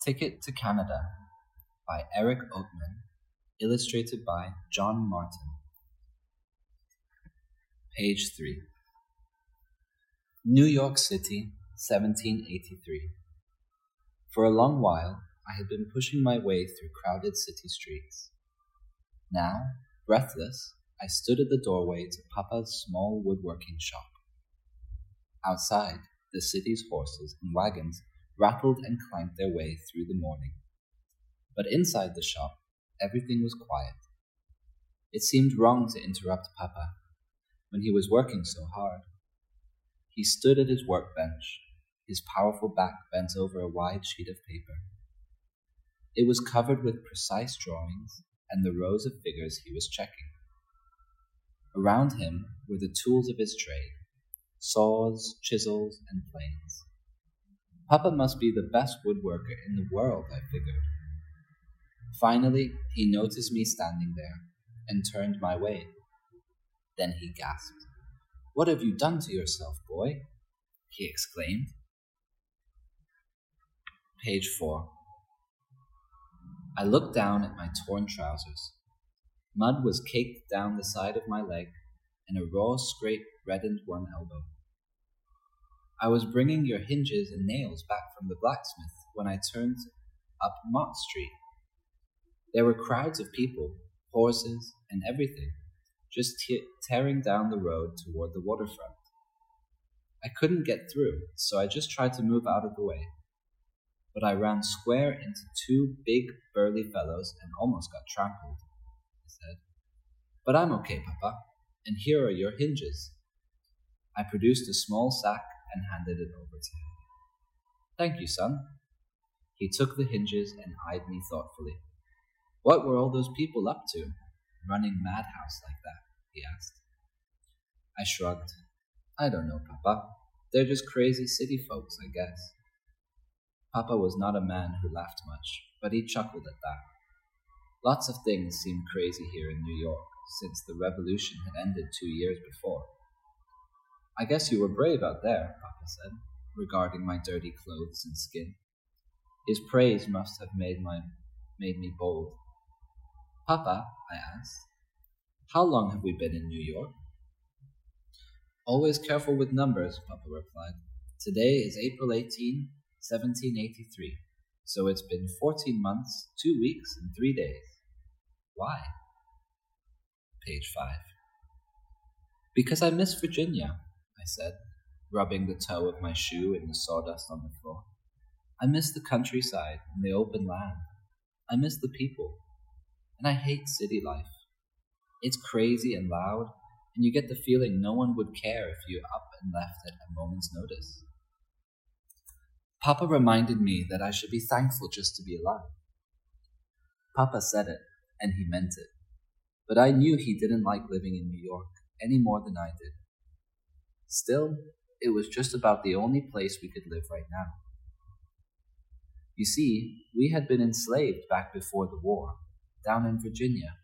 Ticket to Canada by Eric Oatman, illustrated by John Martin. Page 3. New York City, 1783. For a long while, I had been pushing my way through crowded city streets. Now, breathless, I stood at the doorway to Papa's small woodworking shop. Outside, the city's horses and wagons rattled and clanked their way through the morning. But inside the shop, everything was quiet. It seemed wrong to interrupt Papa when he was working so hard. He stood at his workbench, his powerful back bent over a wide sheet of paper. It was covered with precise drawings and the rows of figures he was checking. Around him were the tools of his trade, saws, chisels, and planes. Papa must be the best woodworker in the world, I figured. Finally, he noticed me standing there and turned my way. Then he gasped. "What have you done to yourself, boy?" he exclaimed. Page 4. I looked down at my torn trousers. Mud was caked down the side of my leg, and a raw scrape reddened one elbow. I was bringing your hinges and nails back from the blacksmith when I turned up Mott Street. There were crowds of people, horses, and everything, just tearing down the road toward the waterfront. I couldn't get through, so I just tried to move out of the way. But I ran square into two big, burly fellows and almost got trampled, I said. "But I'm okay, Papa, and here are your hinges." I produced a small sack and handed it over to him. "Thank you, son." He took the hinges and eyed me thoughtfully. "What were all those people up to, running madhouse like that?" he asked. I shrugged. "I don't know, Papa. They're just crazy city folks, I guess." Papa was not a man who laughed much, but he chuckled at that. Lots of things seemed crazy here in New York since the revolution had ended 2 years before. "I guess you were brave out there," Papa said, regarding my dirty clothes and skin. His praise must have made me bold. "Papa," I asked, "how long have we been in New York?" "Always careful with numbers," Papa replied. "Today is April 18, 1783, so it's been 14 months, 2 weeks, and 3 days. Why?" Page 5. "Because I miss Virginia," I said, rubbing the toe of my shoe in the sawdust on the floor. "I miss the countryside and the open land. I miss the people. And I hate city life. It's crazy and loud, and you get the feeling no one would care if you up and left at a moment's notice." Papa reminded me that I should be thankful just to be alive. Papa said it, and he meant it. But I knew he didn't like living in New York any more than I did. Still, it was just about the only place we could live right now. You see, we had been enslaved back before the war, down in Virginia.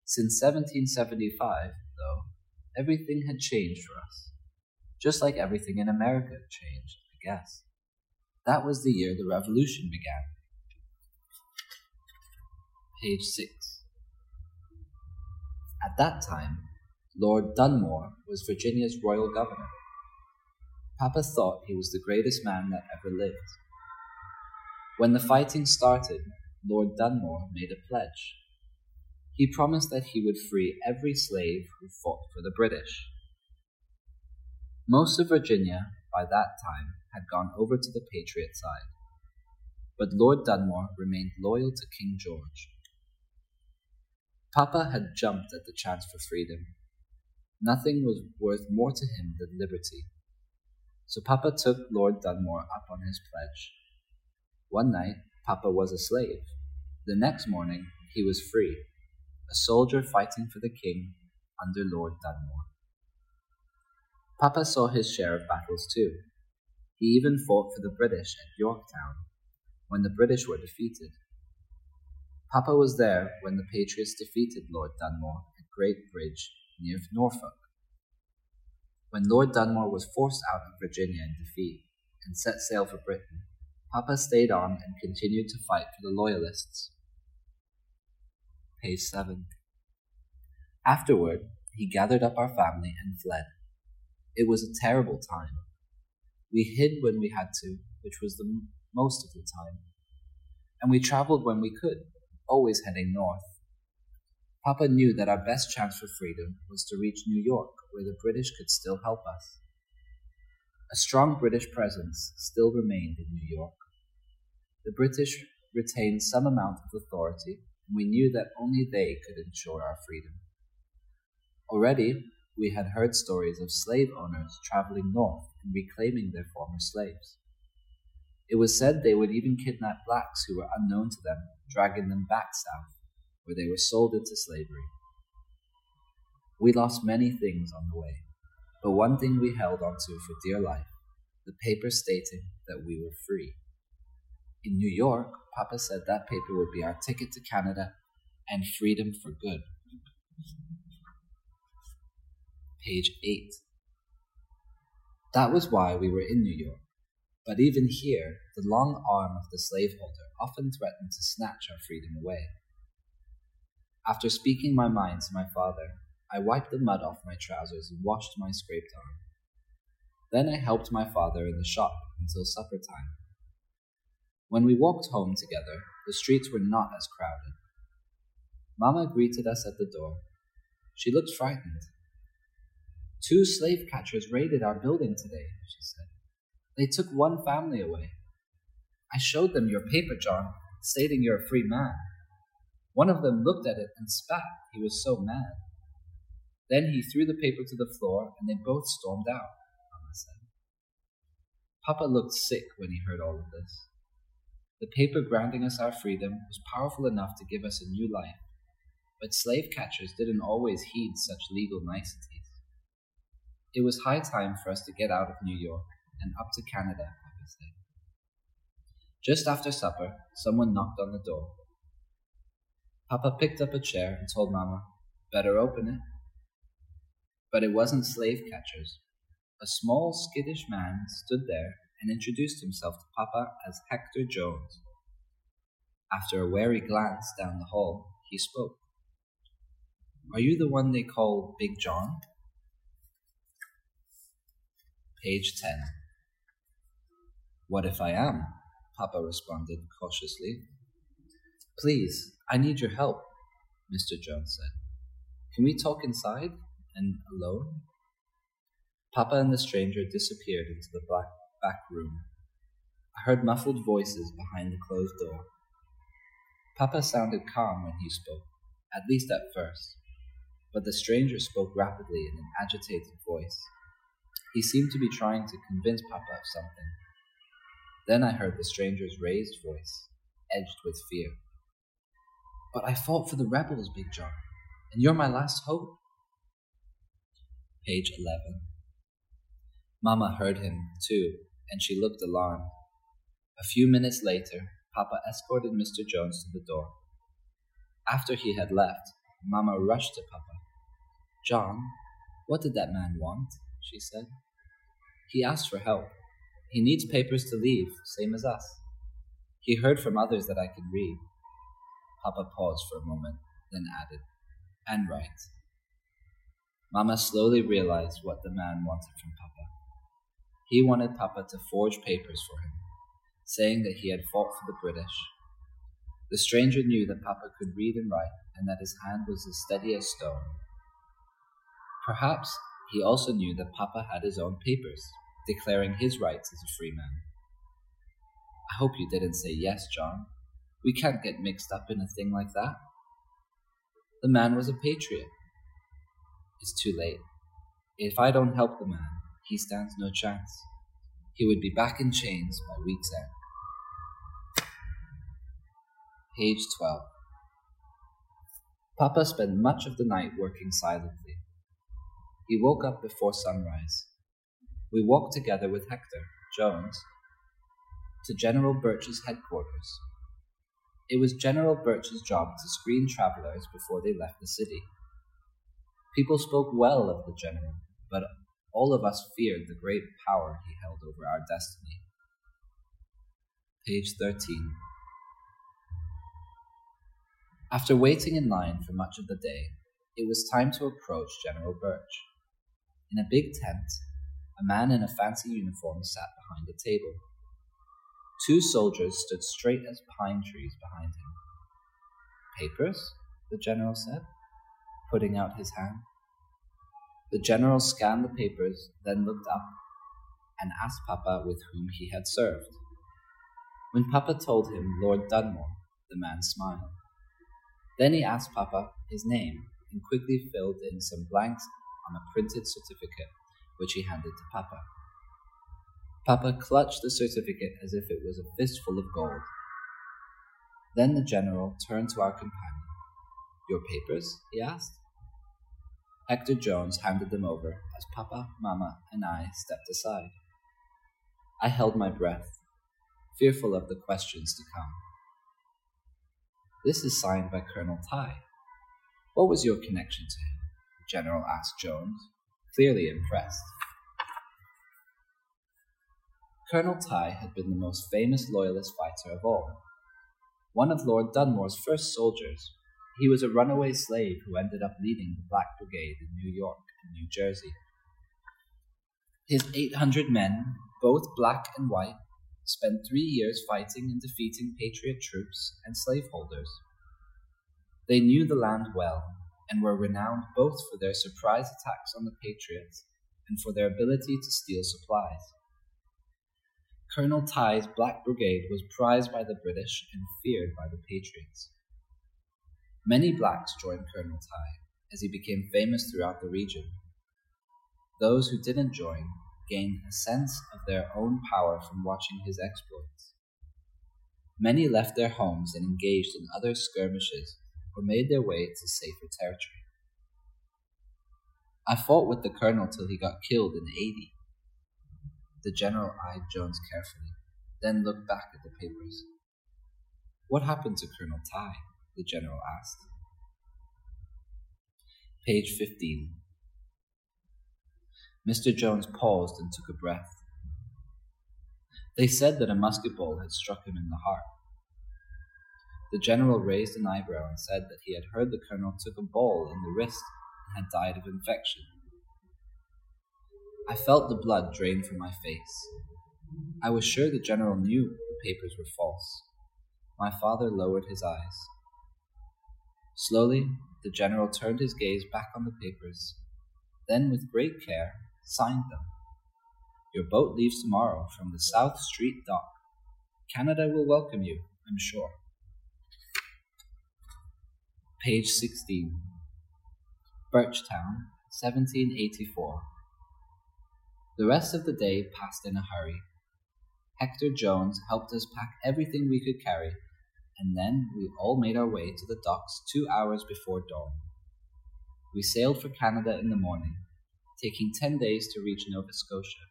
Since 1775, though, everything had changed for us. Just like everything in America had changed, I guess. That was the year the revolution began. Page 6. At that time, Lord Dunmore was Virginia's royal governor. Papa thought he was the greatest man that ever lived. When the fighting started, Lord Dunmore made a pledge. He promised that he would free every slave who fought for the British. Most of Virginia, by that time, had gone over to the Patriot side, but Lord Dunmore remained loyal to King George. Papa had jumped at the chance for freedom. Nothing was worth more to him than liberty. So Papa took Lord Dunmore up on his pledge. One night, Papa was a slave. The next morning, he was free, a soldier fighting for the king under Lord Dunmore. Papa saw his share of battles too. He even fought for the British at Yorktown, when the British were defeated. Papa was there when the Patriots defeated Lord Dunmore at Great Bridge near Norfolk. When Lord Dunmore was forced out of Virginia in defeat and set sail for Britain, Papa stayed on and continued to fight for the Loyalists. Page 7. Afterward, he gathered up our family and fled. It was a terrible time. We hid when we had to, which was the most of the time. And we traveled when we could, always heading north. Papa knew that our best chance for freedom was to reach New York, where the British could still help us. A strong British presence still remained in New York. The British retained some amount of authority, and we knew that only they could ensure our freedom. Already, we had heard stories of slave owners traveling north and reclaiming their former slaves. It was said they would even kidnap blacks who were unknown to them, dragging them back south, where they were sold into slavery. We lost many things on the way, but one thing we held onto for dear life, the paper stating that we were free. In New York, Papa said that paper would be our ticket to Canada and freedom for good. Page 8. That was why we were in New York. But even here, the long arm of the slaveholder often threatened to snatch our freedom away. After speaking my mind to my father, I wiped the mud off my trousers and washed my scraped arm. Then I helped my father in the shop until supper time. When we walked home together, the streets were not as crowded. Mama greeted us at the door. She looked frightened. 2 slave catchers raided our building today, she said. They took one family away. I showed them your paper, John, stating you're a free man. One of them looked at it and spat. He was so mad. Then he threw the paper to the floor and they both stormed out, Mama said. Papa looked sick when he heard all of this. The paper granting us our freedom was powerful enough to give us a new life, but slave catchers didn't always heed such legal niceties. It was high time for us to get out of New York and up to Canada, Papa said. Just after supper, someone knocked on the door. Papa picked up a chair and told Mama, "Better open it." But it wasn't slave catchers. A small, skittish man stood there and introduced himself to Papa as Hector Jones. After a wary glance down the hall, he spoke. "Are you the one they call Big John?" Page 10. "What if I am?" Papa responded cautiously. "Please, I need your help," Mr. Jones said. "Can we talk inside and alone?" Papa and the stranger disappeared into the back room. I heard muffled voices behind the closed door. Papa sounded calm when he spoke, at least at first, but the stranger spoke rapidly in an agitated voice. He seemed to be trying to convince Papa of something. Then I heard the stranger's raised voice, edged with fear. "But I fought for the rebels, Big John, and you're my last hope." Page 11. Mama heard him, too, and she looked alarmed. A few minutes later, Papa escorted Mr. Jones to the door. After he had left, Mama rushed to Papa. "John, what did that man want?" she said. "He asked for help. He needs papers to leave, same as us. He heard from others that I can read." Papa paused for a moment, then added, "And write." Mama slowly realized what the man wanted from Papa. He wanted Papa to forge papers for him, saying that he had fought for the British. The stranger knew that Papa could read and write, and that his hand was as steady as stone. Perhaps he also knew that Papa had his own papers, declaring his rights as a free man. "I hope you didn't say yes, John. We can't get mixed up in a thing like that." The man was a patriot. "It's too late. If I don't help the man, he stands no chance. He would be back in chains by week's end." Page 12. Papa spent much of the night working silently. He woke up before sunrise. We walked together with Hector Jones to General Birch's headquarters. It was General Birch's job to screen travelers before they left the city. People spoke well of the general, but all of us feared the great power he held over our destiny. Page 13. After waiting in line for much of the day, it was time to approach General Birch. In a big tent, a man in a fancy uniform sat behind a table. 2 soldiers stood straight as pine trees behind him. "Papers?" the general said, putting out his hand. The general scanned the papers, then looked up and asked Papa with whom he had served. When Papa told him Lord Dunmore, the man smiled. Then he asked Papa his name and quickly filled in some blanks on a printed certificate, which he handed to Papa. Papa clutched the certificate as if it was a fistful of gold. Then the general turned to our companion. "Your papers?" he asked. Hector Jones handed them over as Papa, Mama, and I stepped aside. I held my breath, fearful of the questions to come. "This is signed by Colonel Tighe. What was your connection to him?" the general asked Jones, clearly impressed. Colonel Tighe had been the most famous Loyalist fighter of all. One of Lord Dunmore's first soldiers, he was a runaway slave who ended up leading the Black Brigade in New York and New Jersey. His 800 men, both black and white, spent 3 years fighting and defeating Patriot troops and slaveholders. They knew the land well and were renowned both for their surprise attacks on the Patriots and for their ability to steal supplies. Colonel Tighe's Black Brigade was prized by the British and feared by the Patriots. Many blacks joined Colonel Tighe as he became famous throughout the region. Those who didn't join gained a sense of their own power from watching his exploits. Many left their homes and engaged in other skirmishes or made their way to safer territory. "I fought with the colonel till he got killed in '80. The general eyed Jones carefully, then looked back at the papers. "What happened to Colonel Tighe?" the general asked. Page 15. Mr. Jones paused and took a breath. "They said that a musket ball had struck him in the heart." The general raised an eyebrow and said that he had heard the colonel took a ball in the wrist and had died of infection. I felt the blood drain from my face. I was sure the general knew the papers were false. My father lowered his eyes. Slowly, the general turned his gaze back on the papers, then with great care signed them. "Your boat leaves tomorrow from the South Street dock. Canada will welcome you, I'm sure." Page 16. Birchtown, 1784. The rest of the day passed in a hurry. Hector Jones helped us pack everything we could carry, and then we all made our way to the docks 2 hours before dawn. We sailed for Canada in the morning, taking 10 days to reach Nova Scotia.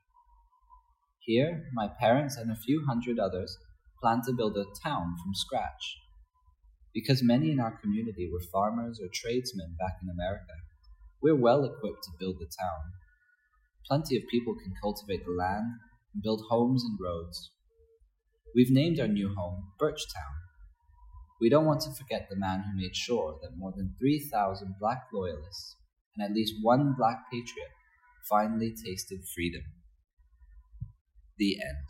Here, my parents and a few hundred others planned to build a town from scratch. Because many in our community were farmers or tradesmen back in America, we're well equipped to build the town. Plenty of people can cultivate the land and build homes and roads. We've named our new home Birchtown. We don't want to forget the man who made sure that more than 3,000 black loyalists and at least 1 black patriot finally tasted freedom. The end.